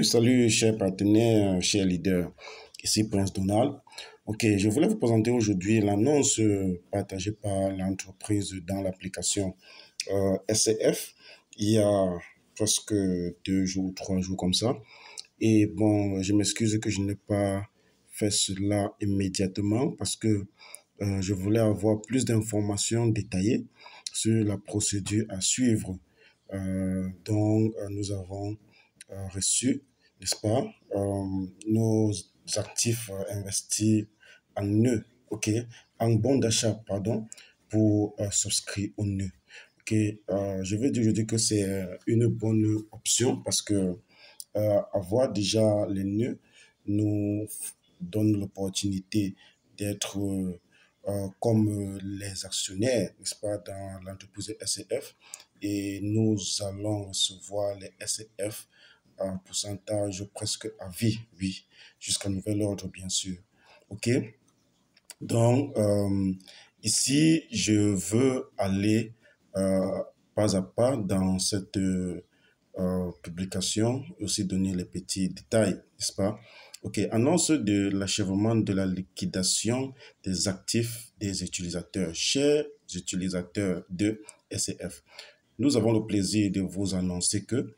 Salut, chers partenaires, chers leaders. Ici Prince Donald. Ok, je voulais vous présenter aujourd'hui l'annonce partagée par l'entreprise dans l'application SCF il y a presque 2 jours ou 3 jours comme ça. Et bon, je m'excuse que je n'ai pas fait cela immédiatement parce que je voulais avoir plus d'informations détaillées sur la procédure à suivre. Donc, nous avons reçu, n'est-ce pas, nos actifs investis en nœuds, ok, en bon d'achat, pardon, pour souscrire au nœud. Ok, je veux dire aujourd'hui que c'est une bonne option parce que avoir déjà les nœuds nous donne l'opportunité d'être comme les actionnaires, n'est-ce pas, dans l'entreprise SCF, et nous allons recevoir les SCF en pourcentage presque à vie, oui, jusqu'à nouvel ordre, bien sûr. OK? Donc, ici, je veux aller pas à pas dans cette publication, aussi donner les petits détails, n'est-ce pas? OK, annonce de l'achèvement de la liquidation des actifs des utilisateurs. Chers utilisateurs de SCF, nous avons le plaisir de vous annoncer que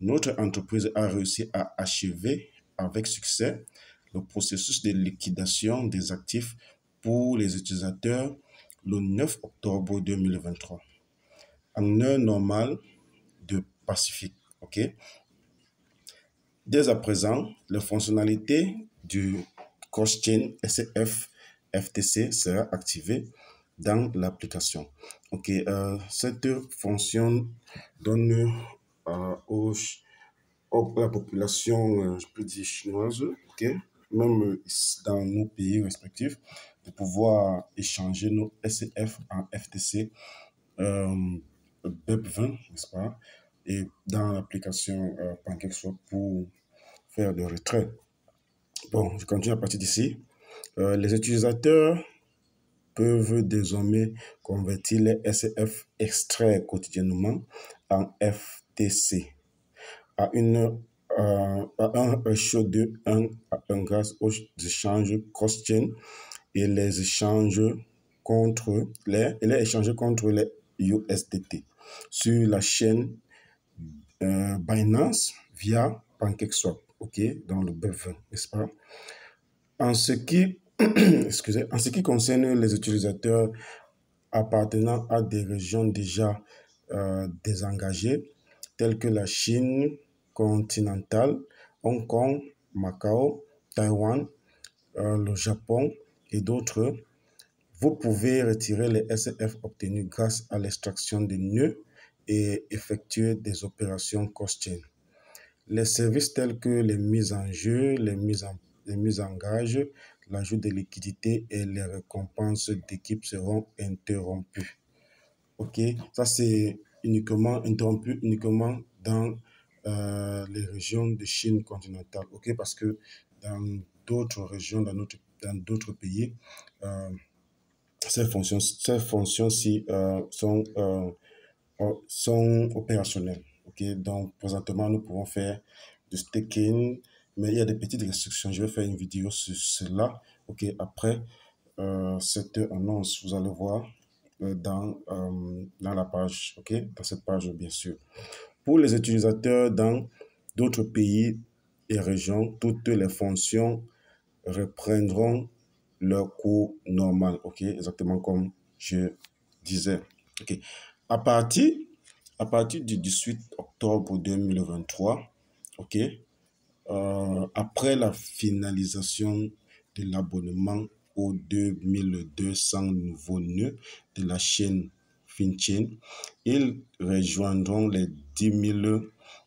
notre entreprise a réussi à achever avec succès le processus de liquidation des actifs pour les utilisateurs le 9 octobre 2023 en heure normale de Pacifique. OK? Dès à présent, les fonctionnalités du cross-chain SCF FTC sera activée dans l'application. OK, cette fonction donne la population, je peux dire chinoise, ok, même dans nos pays respectifs, de pouvoir échanger nos SCF en FTC BEP20, n'est-ce pas, et dans l'application PancakeSwap pour faire le retrait. Bon, je continue à partir d'ici. Les utilisateurs peuvent désormrais convertir les SCF extraits quotidiennement en FTC à un ratio de 1 à 1 grâce aux échanges cross-chain et les échanges contre les USDT sur la chaîne Binance via PancakeSwap, ok, dans le BEP20, n'est-ce pas? En ce qui, en ce qui concerne les utilisateurs appartenant à des régions déjà désengagées, telles que la Chine continentale, Hong Kong, Macao, Taïwan, le Japon et d'autres, vous pouvez retirer les SCF obtenus grâce à l'extraction des nœuds et effectuer des opérations cross-chain. Les services tels que les mises en jeu, les mises en gage, l'ajout de liquidités et les récompenses d'équipe seront interrompus. OK, ça c'est uniquement interrompu uniquement dans les régions de Chine continentale. OK, parce que dans d'autres régions, dans d'autres pays, ces fonctions-ci sont opérationnelles. OK, donc présentement, nous pouvons faire du staking, mais il y a des petites restrictions. Je vais faire une vidéo sur cela. OK, après cette annonce, vous allez voir dans la page, OK, dans cette page, bien sûr. Pour les utilisateurs dans d'autres pays et régions, toutes les fonctions reprendront leur cours normal, OK, exactement comme je disais. OK. À partir du 18 octobre 2023, OK, après la finalisation de l'abonnement aux 2200 nouveaux nœuds de la chaîne FinChain, ils rejoindront les 10 000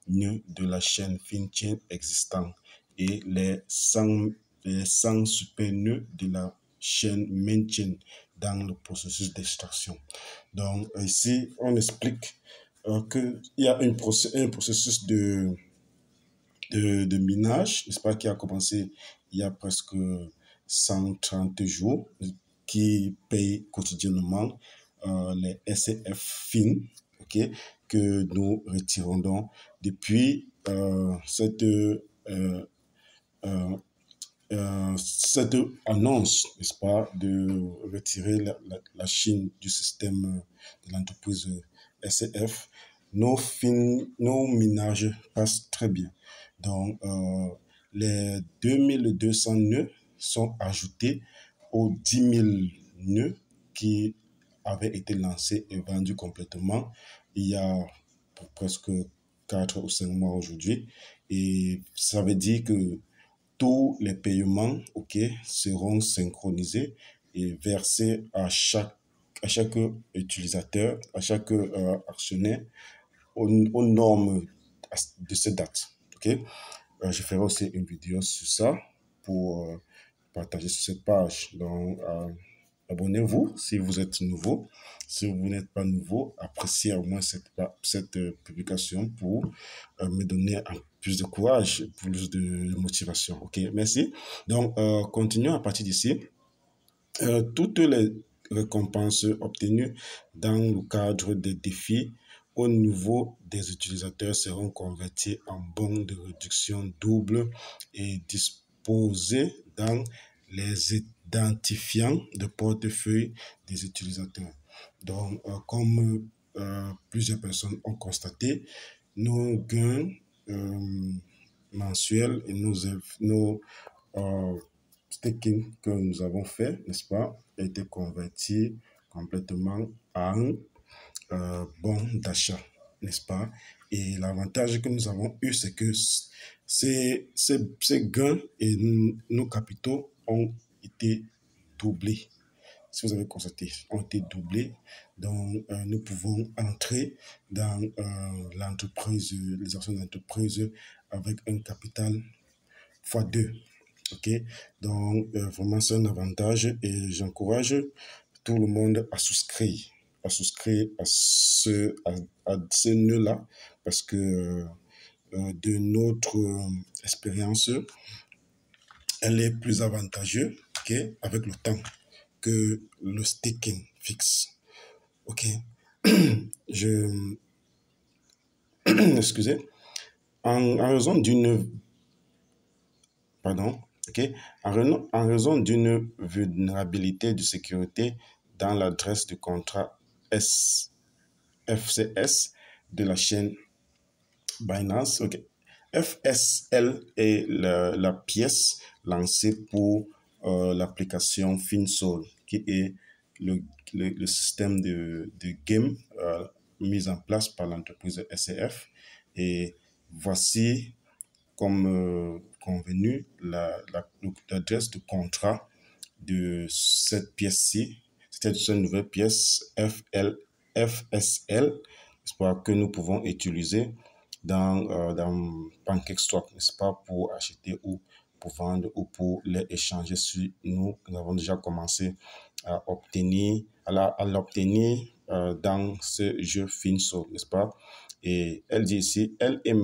nœuds de la chaîne FinChain existants et les 100 super nœuds de la chaîne MainChain dans le processus d'extraction. Donc ici, on explique qu'il y a un processus de minage, n'est-ce pas, qui a commencé il y a presque 130 jours, qui paye quotidiennement les SCF FIN, okay, que nous retirons donc depuis euh, cette annonce, n'est-ce pas, de retirer la Chine du système de l'entreprise SCF, nos minages passent très bien. Donc, les 2200 nœuds sont ajoutés aux 10 000 nœuds qui avaient été lancés et vendus complètement il y a presque 4 ou 5 mois aujourd'hui. Et ça veut dire que tous les paiements, OK, seront synchronisés et versés à chaque utilisateur, à chaque actionnaire aux normes de cette date. OK? Je ferai aussi une vidéo sur ça pour partager sur cette page. Donc, abonnez-vous si vous êtes nouveau. Si vous n'êtes pas nouveau, appréciez au moins cette publication pour me donner plus de courage, plus de motivation. OK, merci. Donc, continuons à partir d'ici. Toutes les récompenses obtenues dans le cadre des défis au niveau des utilisateurs seront converties en bons de réduction double et disposées dans les identifiants de portefeuille des utilisateurs. Donc, comme plusieurs personnes ont constaté, nos gains mensuels et nos staking que nous avons fait, n'est-ce pas, a été converti complètement en bon d'achat, n'est-ce pas? Et l'avantage que nous avons eu, c'est que ces gains et nos capitaux ont été doublés. Si vous avez constaté, ont été doublés. Donc, nous pouvons entrer dans l'entreprise, les actions d'entreprise avec un capital x2. OK? Donc, vraiment, c'est un avantage et j'encourage tout le monde à souscrire à ce nœud-là parce que de notre expérience, elle est plus avantageuse, okay, avec le temps que le staking fixe. OK? Excusez. En raison d'une Pardon, ok. En raison d'une vulnérabilité de sécurité dans l'adresse du contrat FCS de la chaîne Binance, ok. FSL est la pièce lancée pour l'application FinSol, qui est le système de game mis en place par l'entreprise SCF. Et voici comme convenu l'adresse de contrat de cette pièce-ci. C'était une nouvelle pièce FSL, n'est-ce pas, que nous pouvons utiliser dans PancakeSwap, n'est-ce pas, pour acheter ou pour vendre ou pour les échanger sur nous. Nous avons déjà commencé à l'obtenir dans ce jeu FinSol, n'est-ce pas? Et elle dit ici, elle a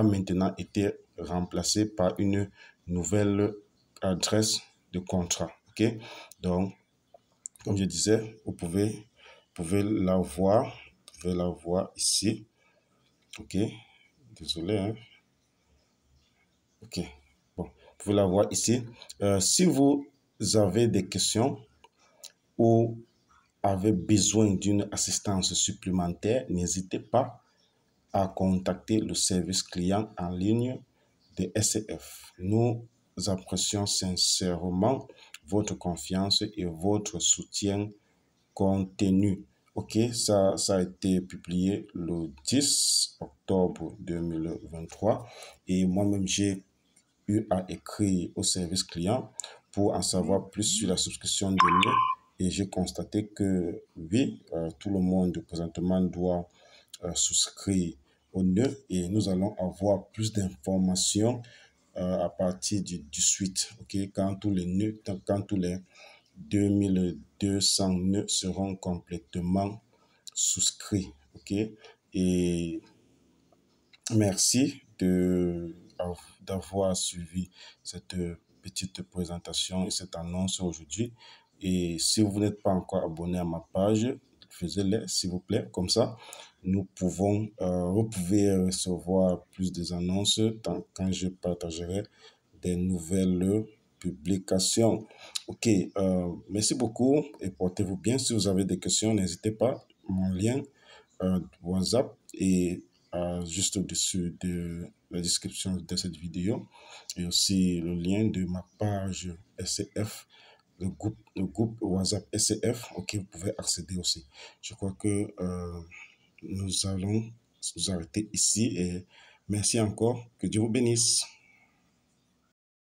maintenant été remplacée par une nouvelle adresse de contrat. OK? Donc, comme je disais, vous pouvez la voir. Vous pouvez la voir ici. OK? Désolé. Hein? OK. Bon, vous pouvez la voir ici. Si vous avez des questions ou avez besoin d'une assistance supplémentaire, n'hésitez pas à contacter le service client en ligne de SCF. Nous apprécions sincèrement votre confiance et votre soutien continu. OK, ça a été publié le 10 octobre 2023 et moi-même j'ai eu à écrire au service client pour en savoir plus sur la souscription de nœuds et j'ai constaté que oui, tout le monde présentement doit souscrire au nœud et nous allons avoir plus d'informations à partir du 18, ok, quand tous les 2200 nœuds seront complètement souscrits, ok. Et merci d'avoir suivi cette petite présentation et cette annonce aujourd'hui. Et si vous n'êtes pas encore abonné à ma page, faites-les, s'il vous plaît. Comme ça, vous pouvez recevoir plus des annonces quand je partagerai des nouvelles publications. OK, merci beaucoup et portez-vous bien. Si vous avez des questions, n'hésitez pas. Mon lien WhatsApp est juste au-dessus de la description de cette vidéo et aussi le lien de ma page SCF, le groupe WhatsApp SCF auquel vous pouvez accéder aussi. Je crois que nous allons nous arrêter ici et merci encore. Que Dieu vous bénisse.